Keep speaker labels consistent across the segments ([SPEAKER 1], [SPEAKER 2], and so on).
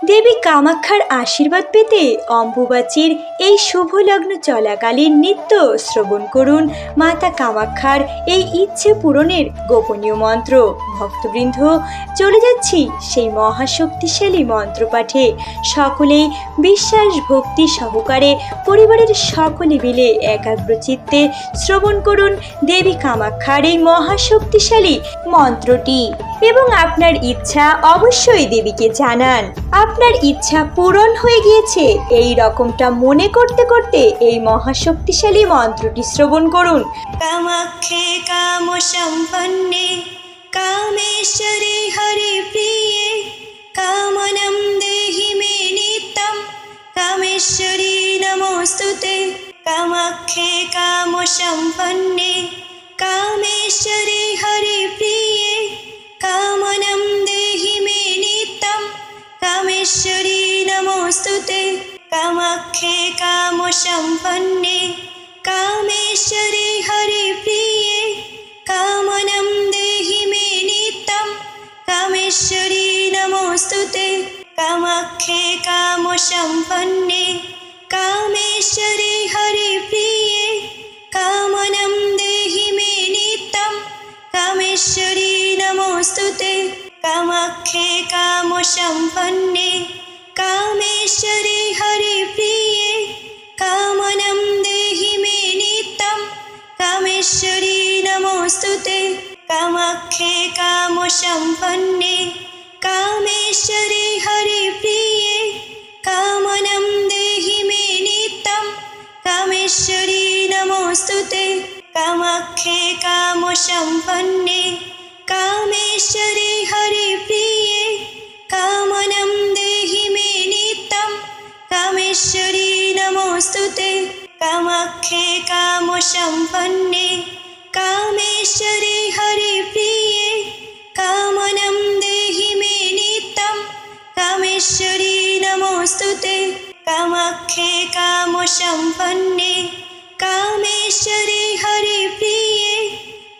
[SPEAKER 1] দেবী কামাক্ষার আশীর্বাদ পেতে অম্বুবাচীর এই শুভ লগ্ন চলাকালীন নিত্য শ্রবণ করুন মাতা কামাক্ষার এই ইচ্ছে পূরণের গোপনীয় মন্ত্র। ভক্তবৃন্দ, চলে যাচ্ছি সেই মহাশক্তিশালী মন্ত্রপাঠে। সকলেই বিশ্বাস ভক্তি সহকারে পরিবারের সকলে মিলে একাগ্রচিত্তে শ্রবণ করুন দেবী কামাক্ষার এই মহাশক্তিশালী মন্ত্রটি এবং আপনার ইচ্ছা অবশ্যই দেবীকে জানান। আপনার ইচ্ছা পূরণ হয়ে গিয়েছে এই রকমটা মনে করতে করতে এই মহাশক্তিশালী মন্ত্রটি শ্রবণ করুন। কামাক্ষে কাম সম্পন্নে কামেশ্বরী হরি প্রিয়ে কামনম দেহি মে নিত্যম কামেশ্বরী নমোস্তুতে। কামাক্ষে কাম সম্পন্নে কামেশ্বরী হরি প্রিয়ে কামনম দেহি মে নিত্যম কামেশ্বরী নমোস্তুতে। কামাক্ষে কাম সম্পন্নে কামেশ্বরী হরি প্রিয়ে কামনম দেহি মে নিত্যম কামেশ্বরী নমোস্তুতে। কামাক্ষে কাম সম্পন্নে কামেশ্বরী হরি প্রিয়ে কামনম দেহি মে নিত্যম কামেশ্বরী নমোস্তুতে। কামাক্ষে কাম সম্পন্নে কামেশ্বরী হরি প্রিয়ে কামনম দেহি মে নিত্যম কামেশ্বরী নমোস্তুতে। কামাক্ষে কাম সম্পন্নে কামেশ্বরী হরি প্রিয়ে কামনম দেহি মে নিত্যম কামেশ্বরী নমোস্তুতে। কামাক্ষে কাম সম্পন্নে কামেশ্বরী হরি প্রিয়ে কামনম দেহি মে নিত্যম কামেশ্বরী নমোস্তুতে। কামাক্ষে কাম সম্পন্নে কামেশ্বরী হরি প্রিয়ে কামনম দেহি মে নিত্যম কামেশ্বরী নমোস্তুতে। কামাক্ষে কাম সম্পন্নে কামেশ্বরী হরি প্রিয়ে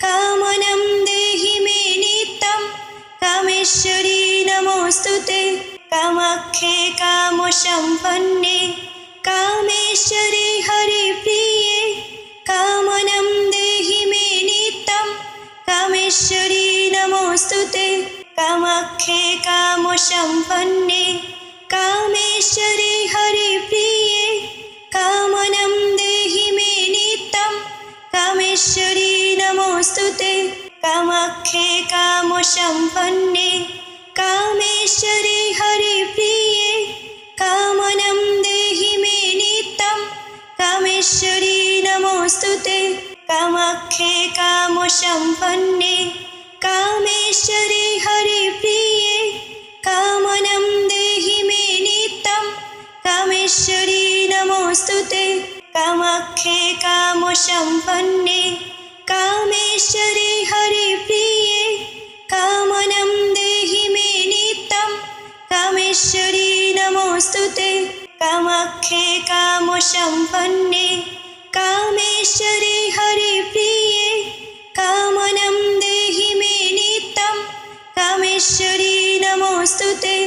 [SPEAKER 1] কামনম দেহি মে নিত্যম কামেশ্বরী নমোস্তুতে। কামাক্ষে কাম সম্পন্নে কামেশ্বরী হরি প্রিয়ে কামনম দেহি মে নিত্যম কামেশ্বরী নমোস্তুতে। কামাক্ষে কাম সম্পন্নে কামেশ্বরী হরি প্রিয়ে কামনম দেহি মে নিত্যম কামেশ্বরী নমোস্তুতে। কামাক্ষে কাম সম্পন্নে কামেশ্বরী হরি প্রিয়ে কামনম দেহি মে নিত্যম কামেশ্বরী নমোস্তুতে। কামাক্ষে কাম সম্পন্নে কামেশ্বরী হরি প্রিয়ে কামনম দেহি মে নিত্যম কামেশ্বরী নমোস্তুতে। কামাক্ষে কাম সম্পন্নে কামেশ্বরী হরি প্রিয়ে কামনম দেহি মে নিত্যম কামেশ্বরী নমোস্তুতে। কামাক্ষে কাম সম্পন্নে কামেশ্বরী হরি প্রিয়ে কামনম দেহি মে নিত্যম কামেশ্বরী নমোস্তুতে।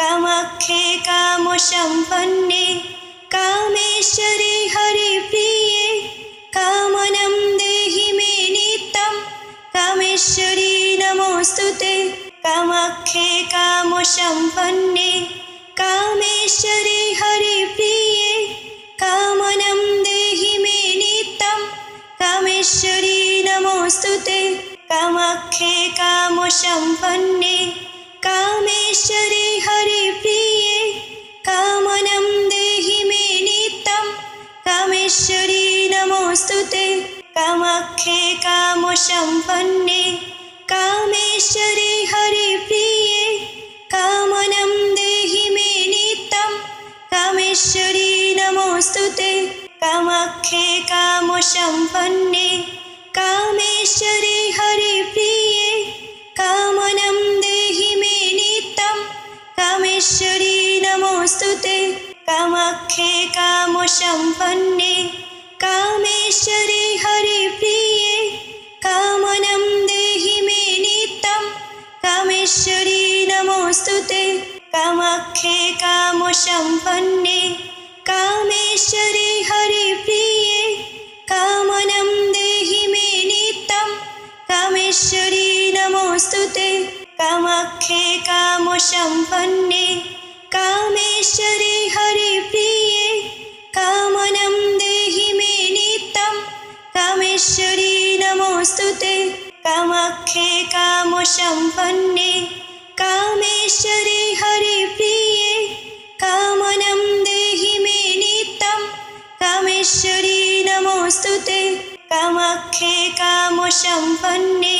[SPEAKER 1] কামাক্ষে কাম সম্পন্নে কামেশ্বরী হরি প্রিয়ে কামনম দেহি মে নিত্যম কামেশ্বরী নমোস্তুতে। কামাক্ষে কাম সম্পন্নে কামেশ্বরী হরি প্রিয়ে কামনম দেহি মে নিত্যম কামেশ্বরী নমোস্তুতে। কামাক্ষে কাম সম্পন্নে কামেশ্বরী হরি প্রিয়ে কামনম দেহি মে নিত্যম কামেশ্বরী নমোস্তুতে। কামাক্ষে কাম সম্পন্নে কামেশ্বরী হরি প্রিয়ে কামনম দেহি মে নিত্যম কামেশ্বরী নমোস্তুতে। কামাক্ষে কাম সম্পন্নে কামেশ্বরী হরি প্রিয়ে কামনম দেহি মে নিত্যম কামেশ্বরী নমোস্তুতে। কামাক্ষে কাম সম্পন্নে কামেশ্বরী হরি প্রিয়ে কামনম দেহি মে নিত্যম কামেশ্বরী নমোস্তুতে। कामाख्ये कामसम्पन्ने कामेश्वरी हरिप्रिये कामनं देहि मे नित्यं कामेश्वरी नमोऽस्तुते कामाख्ये कामसम्पन्ने कामेश्वरी हरिप्रिये कामनं देहि मे नित्यं कामेश्वरी नमोऽस्तुते कामाख्ये कामसम्पन्ने कामेश्वरी हरिप्रिये कामनं देहि मे नित्यं कामेश्वरी नमोऽस्तुते कामाख्ये कामसम्पन्ने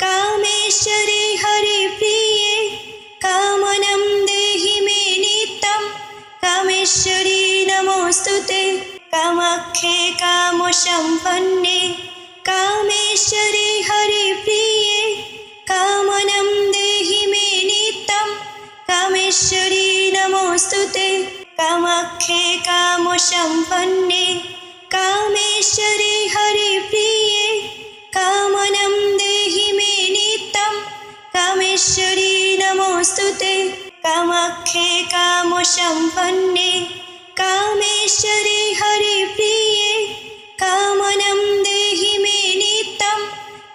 [SPEAKER 1] कामेश्वरी हरिप्रिये कामनं देहि मे नित्यं कामेश्वरी नमोऽस्तुते कामाख्ये कामसम्पन्ने कामेश्वरी हरिप्रिये कामनं देहि मे नित्यं कामेश्वरी नमोऽस्तुते कामाख्ये कामसम्पन्ने कामेश्वरी हरिप्रिये कामनं देहि मे नित्यं कामेश्वरी नमोऽस्तुते कामाख्ये कामसम्पन्ने कामेश्वरी हरिप्रिये कामनं देहि मे नित्यं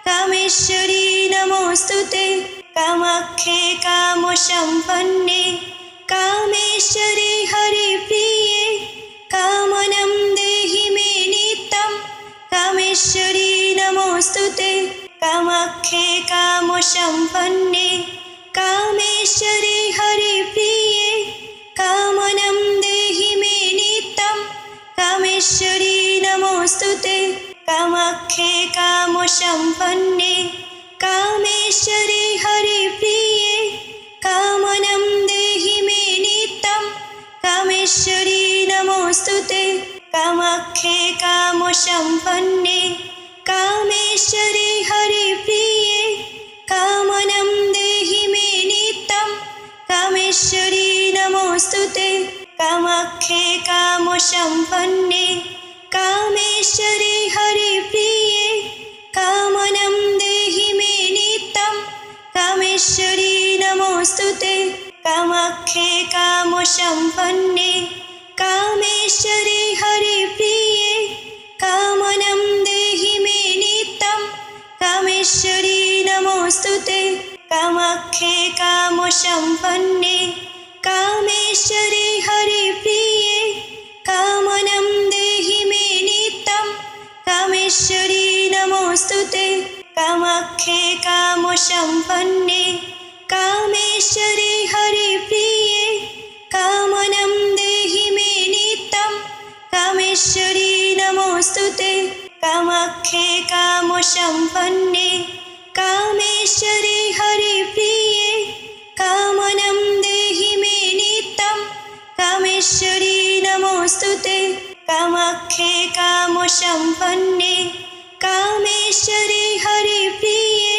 [SPEAKER 1] कामेश्वरी नमोऽस्तुते कामाख्ये कामसम्पन्ने कामेश्वरी हरिप्रिये कामनं देहि मे नित्यं कामेश्वरी नमोऽस्तुते कामाख्ये कामसम्पन्ने कामेश्वरी हरिप्रिये कामनं देहि मे नित्यं कामेश्वरी नमोऽस्तुते कामाख्ये कामसम्पन्ने कामेश्वरी हरिप्रिये कामनं देहि मे नित्यं कामेश्वरी नमोऽस्तुते कामाख्ये कामसम्पन्ने कामेश्वरी हरिप्रिये कामनं देहि मे नित्यं कामेश्वरी नमोऽस्तुते कामाख्ये कामसम्पन्ने कामेश्वरी हरिप्रिये कामनं देहि मे नित्यं कामेश्वरी नमोऽस्तुते कामाख्ये कामसम्पन्ने कामेश्वरी हरिप्रिये कामनं देहि मे नित्यं कामेश्वरी नमोऽस्तुते कामाख्ये कामसम्पन्ने कामेश्वरी हरिप्रिये कामनं देहि मे नित्यं कामेश्वरी नमोऽस्तुते कामाख्ये कामसम्पन्ने कामेश्वरी हरिप्रिये कामनं देहि मे नित्यं कामेश्वरी नमोऽस्तुते कामाख्ये कामसम्पन्ने कामेश्वरी हरिप्रिये कामनं देहि मे नित्यं कामेश्वरी नमोऽस्तुते कामाख्ये कामसम्पन्ने कामेश्वरी हरिप्रिये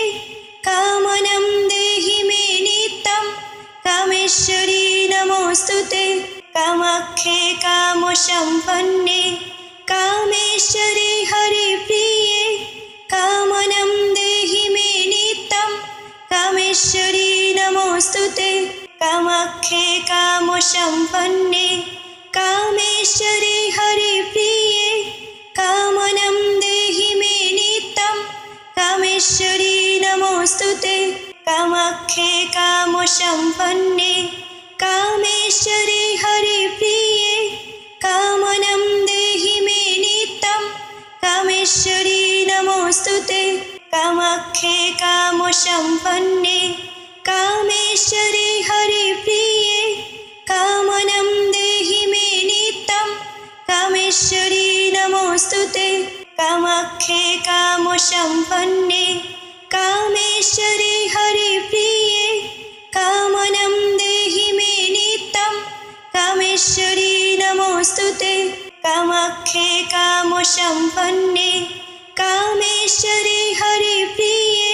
[SPEAKER 1] कामनं देहि मे नित्यं कामेश्वरी नमोऽस्तुते कामाख्ये कामसम्पन्ने कामेश्वरी हरिप्रिये कामनं देहि मे नित्यं कामेश्वरी नमोऽस्तुते कामाख्ये कामसम्पन्ने कामेश्वरी हरिप्रिये कामनं देहि मे नित्यं कामेश्वरी नमोऽस्तुते कामाख्ये कामसम्पन्ने कामेश्वरी हरिप्रिये कामनं देहि मे नित्यं कामेश्वरी नमोऽस्तुते कामाख्ये कामसम्पन्ने कामेश्वरी हरिप्रिये कामनं देहि मे नित्यं कामेश्वरी नमोऽस्तुते कामाख्ये कामसम्पन्ने कामेश्वरी हरिप्रिये कामनं देहि मे नित्यं कामेश्वरी नमोऽस्तुते कामाख्ये कामसम्पन्ने कामेश्वरी हरिप्रिये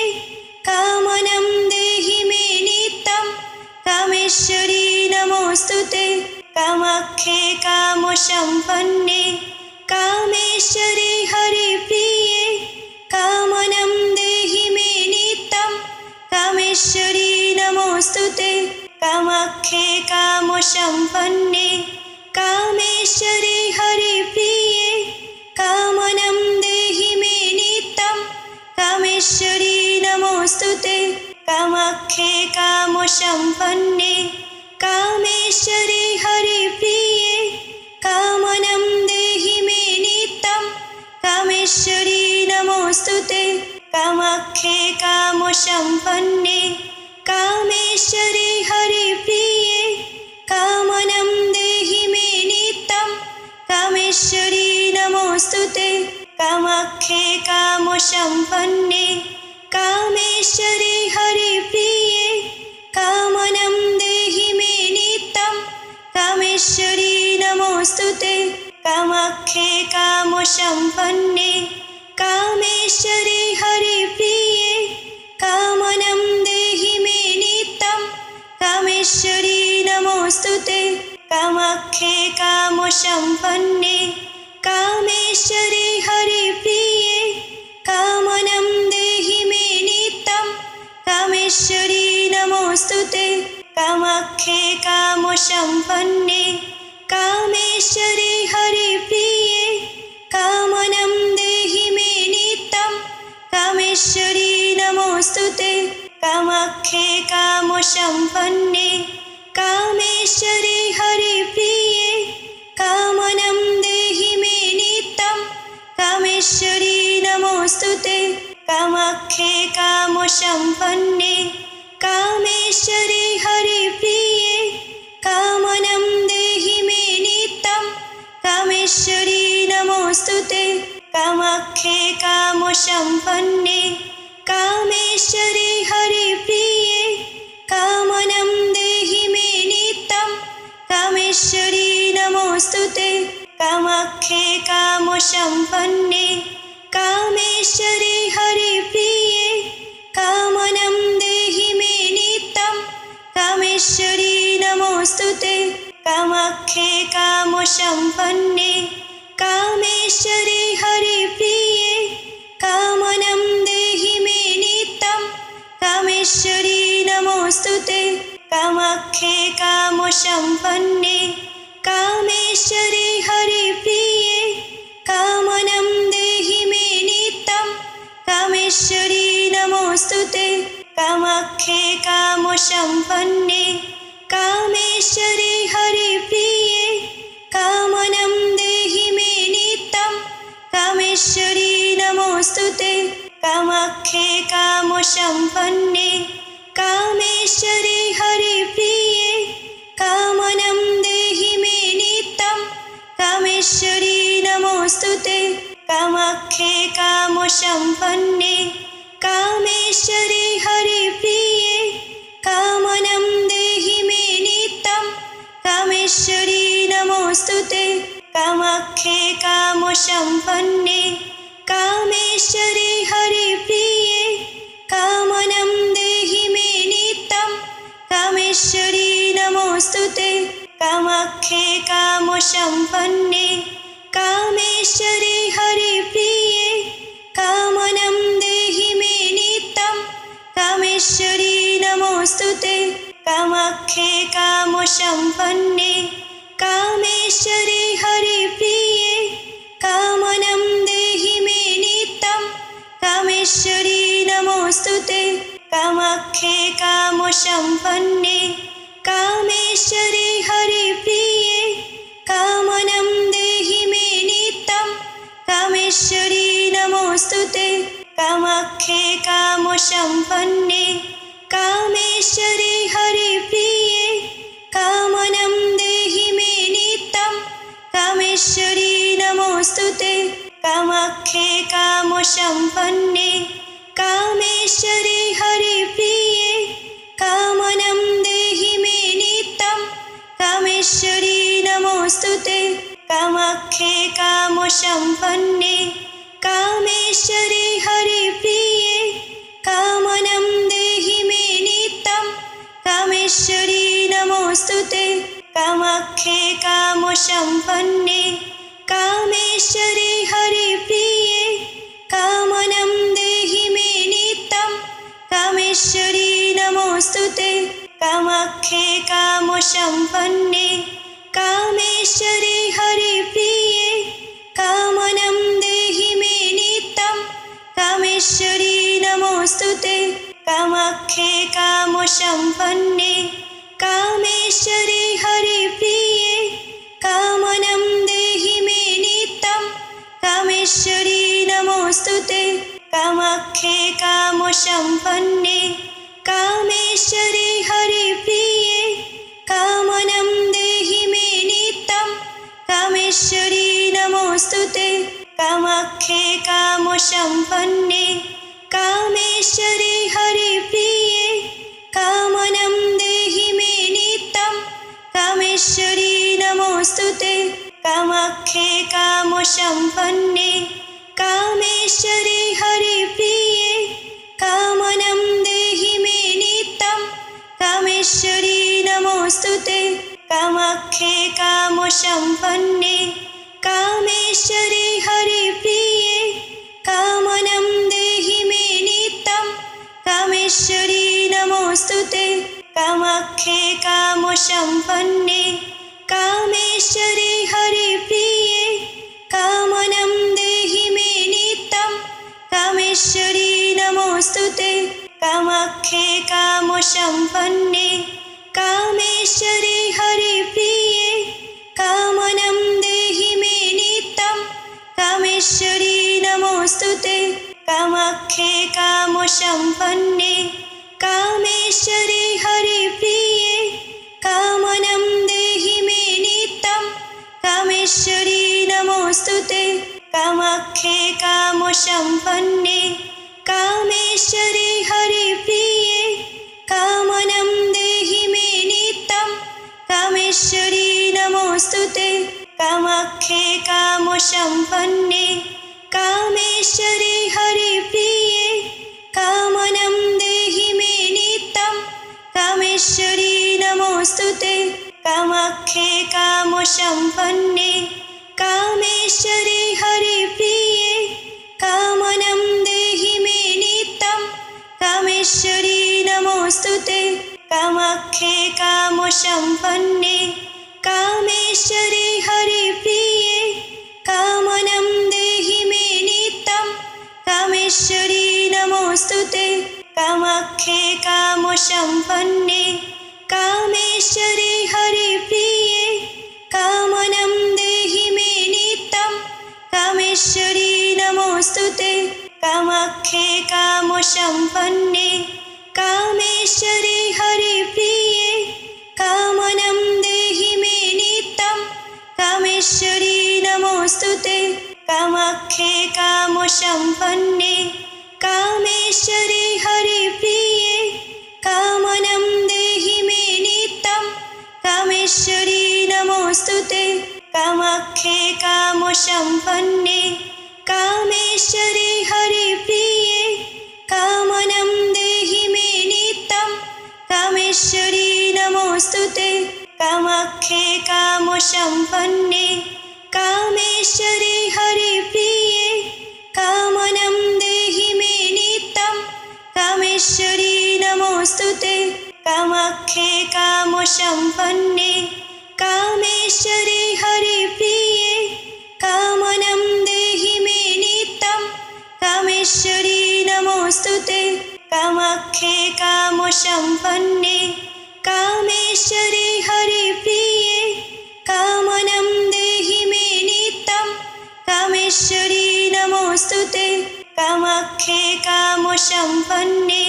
[SPEAKER 1] कामनं देहि मे नित्यं कामेश्वरी नमोऽस्तुते कामाख्ये कामसम्पन्ने कामेश्वरी हरिप्रिये कामनं देहि मे नित्यं कामेश्वरी नमोऽस्तुते कामाख्ये कामसम्पन्ने कामेश्वरि हरिप्रिये कामनं देहि मे नित्यं कामेश्वरी नमोस्तुते कामाख्ये कामसम्पन्ने कामेश्वरि हरिप्रिये कामनं देहि मे नित्यं कामेश्वरी नमोस्तुते कामाख्ये कामसम्पन्ने कामेश्वरि हरिप्रिये कामनं देहि मे नित्यं कामेश्वरी नमोस्तुते कामाख्ये कामसम्पन्ने कामेश्वरि हरिप्रिये कामनं देहि मे नित्यं कामेश्वरी नमोस्तुते कामाख्ये कामसम्पन्ने कामेश्वरि हरिप्रिये कामनं देहि मे नित्यं कामेश्वरी नमोस्तुते कामाख्ये कामसम्पन्ने कामेश्वरि हरिप्रिये कामनं देहि मे नित्यं कामेश्वरी नमोस्तुते कामाख्ये कामसम्पन्ने कामेश्वरि हरिप्रिये कामनं देहि मे नित्यं कामेश्वरी नमोस्तुते कामाख्ये कामसम्पन्ने कामेश्वरि हरिप्रिये कामनं देहि मे नित्यं कामेश्वरी नमोस्तुते कामाख्ये कामसम्पन्ने कामेश्वरि हरिप्रिये कामनं देहि मे नित्यं कामेश्वरी नमोस्तुते कामाख्ये कामसम्पन्ने कामेश्वरि हरिप्रिये कामनं देहि मे नित्यं कामेश्वरी नमोस्तुते कामाख्ये कामसम्पन्ने कामेश्वरि हरिप्रिये कामनं देहि मे नित्यं कामेश्वरी नमोस्तुते कामाख्ये कामसम्पन्ने कामेश्वरि हरिप्रिये कामनं देहि मे नित्यं कामेश्वरी नमोस्तुते कामाख्ये कामसम्पन्ने कामेश्वरि हरिप्रिये कामनं देहि मे नित्यं कामेश्वरी नमोस्तुते कामाख्ये कामसम्पन्ने कामेश्वरि हरिप्रिये कामनं देहि मे नित्यं कामेश्वरी नमोस्तुते कामाख्ये कामसम्पन्ने कामेश्वरि हरिप्रिये कामनं देहि मे नित्यं कामेश्वरी नमोस्तुते कामाख्ये कामसम्पन्ने कामेश्वरि हरिप्रिये कामनं देहि मे नित्यं कामेश्वरी नमोस्तुते कामाख्ये कामसम्पन्ने कामेश्वरि हरिप्रिये कामनं देहि मे नित्यं कामेश्वरी नमोस्तुते कामाख्ये कामसम्पन्ने कामेश्वरि हरिप्रिये कामनं देहि मे नित्यं कामेश्वरी नमोस्तुते कामाख्ये कामसम्पन्ने कामेश्वरि हरिप्रिये कामनं देहि मे नित्यं कामेश्वरी नमोस्तुते कामाख्ये कामसम्पन्ने कामेश्वरि हरिप्रिये कामनं देहि मे नित्यं कामेश्वरी नमोस्तुते कामाख्ये कामसम्पन्ने कामेश्वरि हरिप्रिये कामनं देहि मे नित्यं कामेश्वरी नमोस्तुते कामाख्ये कामसम्पन्ने कामेश्वरि हरिप्रिये कामनं देहि मे नित्यं कामेश्वरी नमोस्तुते कामाख्ये कामसम्पन्ने कामेश्वरि हरिप्रिये कामनं देहि मे नित्यं कामेश्वरी नमोस्तुते कामाख्ये कामसम्पन्ने कामेश्वरि हरिप्रिये कामनं देहि मे नित्यं कामेश्वरी नमोस्तुते कामाख्ये कामसम्पन्ने कामेश्वरि हरिप्रिये कामनं देहि मे नित्यं कामेश्वरी नमोऽस्तुते कामाख्ये कामसम्पन्ने कामेश्वरि हरिप्रिये कामनं देहि मे नित्यं कामेश्वरी नमोऽस्तुते कामाख्ये कामसम्पन्ने कामेश्वरि हरिप्रिये कामनं देहि मे नित्यं कामेश्वरी नमोऽस्तुते कामाख्ये कामसम्पन्ने कामेश्वरि हरिप्रिये कामनं देहि मे नित्यं कामेश्वरी नमोऽस्तुते कामाख्ये कामसम्पन्ने कामेश्वरि हरिप्रिये कामनं देहि मे नित्यं कामेश्वरी नमोऽस्तुते कामाख्ये कामसम्पन्ने कामेश्वरि हरिप्रिये कामनं देहि मे नित्यं कामेश्वरी नमोऽस्तुते कामाख्ये कामसम्पन्ने कामेश्वरि हरिप्रिये कामनं देहि मे नित्यं कामेश्वरी नमोऽस्तुते कामाख्ये कामसम्पन्ने कामेश्वरि हरिप्रिये कामनं देहि मे नित्यं कामेश्वरी नमोऽस्तुते कामाख्ये कामसम्पन्ने कामेश्वरि हरिप्रिये कामनं देहि मे नित्यं कामेश्वरी नमोऽस्तुते कामाख्ये कामसम्पन्ने कामेश्वरि हरिप्रिये कामनं देहि मे नित्यं कामेश्वरी नमोऽस्तुते कामाख्ये कामसम्पन्ने कामेश्वरि हरिप्रिये कामनं देहि मे नित्यं कामेश्वरी नमोऽस्तुते कामाख्ये कामसम्पन्ने कामेश्वरि हरिप्रिये कामनं देहि मे नित्यं कामेश्वरी नमोऽस्तुते कामाख्ये कामसम्पन्ने कामेश्वरि हरिप्रिये कामनं देहि मे नित्यं कामेश्वरी नमोऽस्तुते कामाख्ये कामसम्पन्ने कामेश्वरि हरिप्रिये कामनं देहि मे नित्यं कामेश्वरी नमोऽस्तुते कामाख्ये कामसम्पन्ने कामेश्वरि हरिप्रिये कामनं देहि मे नित्यं कामेश्वरी नमोऽस्तुते कामाख्ये कामसम्पन्ने कामेश्वरि हरिप्रिये कामनं देहि मे नित्यं कामेश्वरी नमोऽस्तुते कामाख्ये कामसम्पन्ने कामेश्वरि हरिप्रिये कामनं देहि मे नित्यं कामेश्वरी नमोऽस्तुते कामाख्ये कामसम्पन्ने कामेश्वरि हरिप्रिये कामनं देहि मे नित्यं कामेश्वरी नमोऽस्तुते कामाख्ये कामसम्पन्ने कामेश्वरि हरिप्रिये कामनं देहि मे नित्यं कामेश्वरी नमोऽस्तुते कामाख्ये कामसम्पन्ने कामेश्वरि हरिप्रिये कामनं देहि मे नित्यं कामेश्वरी नमोऽस्तुते कामाख्ये कामसम्पन्ने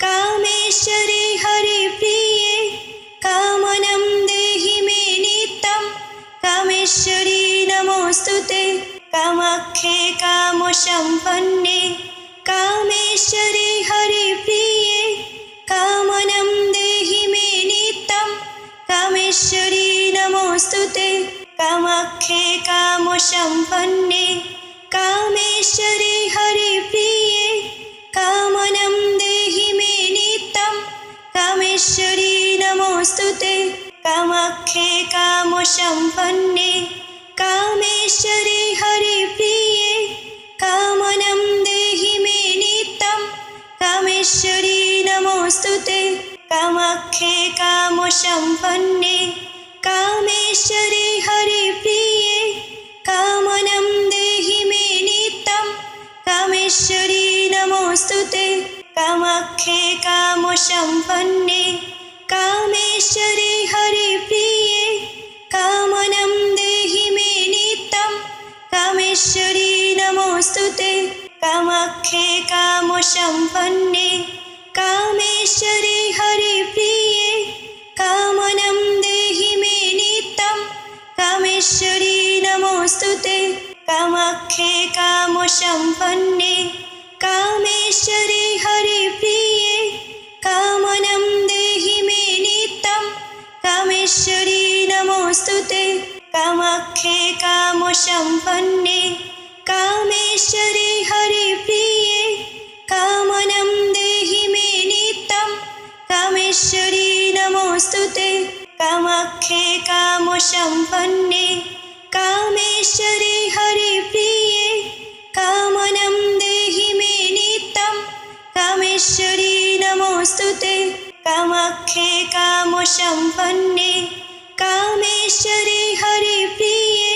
[SPEAKER 1] कामेश्वरि हरिप्रिये कामनं देहि मे नित्यं कामेश्वरी नमोऽस्तुते कामाख्ये कामसम्पन्ने कामेश्वरि हरिप्रिये कामनं देहि मे नित्यं कामेश्वरी नमोऽस्तुते कामाख्ये कामसम्पन्ने कामेश्वरि हरिप्रिये कामनं देहि मे नित्यं कामेश्वरी नमोऽस्तुते कामाख्ये कामसम्पन्ने कामेश्वरि हरिप्रिये कामनं देहि मे नित्यं कामेश्वरी नमोऽस्तुते कामाख्ये कामसम्पन्ने कामेश्वरी हरिप्रिये कामनं देहि मे नित्यं कामेश्वरी नमोऽस्तुते कामाख्ये कामसम्पन्ने कामेश्वरी हरिप्रिये कामनं देहि मे नित्यं कामेश्वरी नमोऽस्तुते कामाख्ये कामसम्पन्ने कामेश्वरी हरिप्रिये कामनं देहि मे नित्यं कामेश्वरी नमोऽस्तुते कामाख्ये कामसम्पन्ने कामेश्वरी हरिप्रिये कामनं देहि मे नित्यं कामेश्वरी नमोऽस्तुते कामाख्ये कामसम्पन्ने कामेश्वरी हरिप्रिये कामनं देहि मे नित्यं कामेश्वरी नमोऽस्तुते कामाख्ये कामसम्पन्ने कामेश्वरी हरिप्रिये कामनं देहि मे नित्यं कामेश्वरी नमोऽस्तुते कामाख्ये कामसम्पन्ने कामेश्वरी हरिप्रिये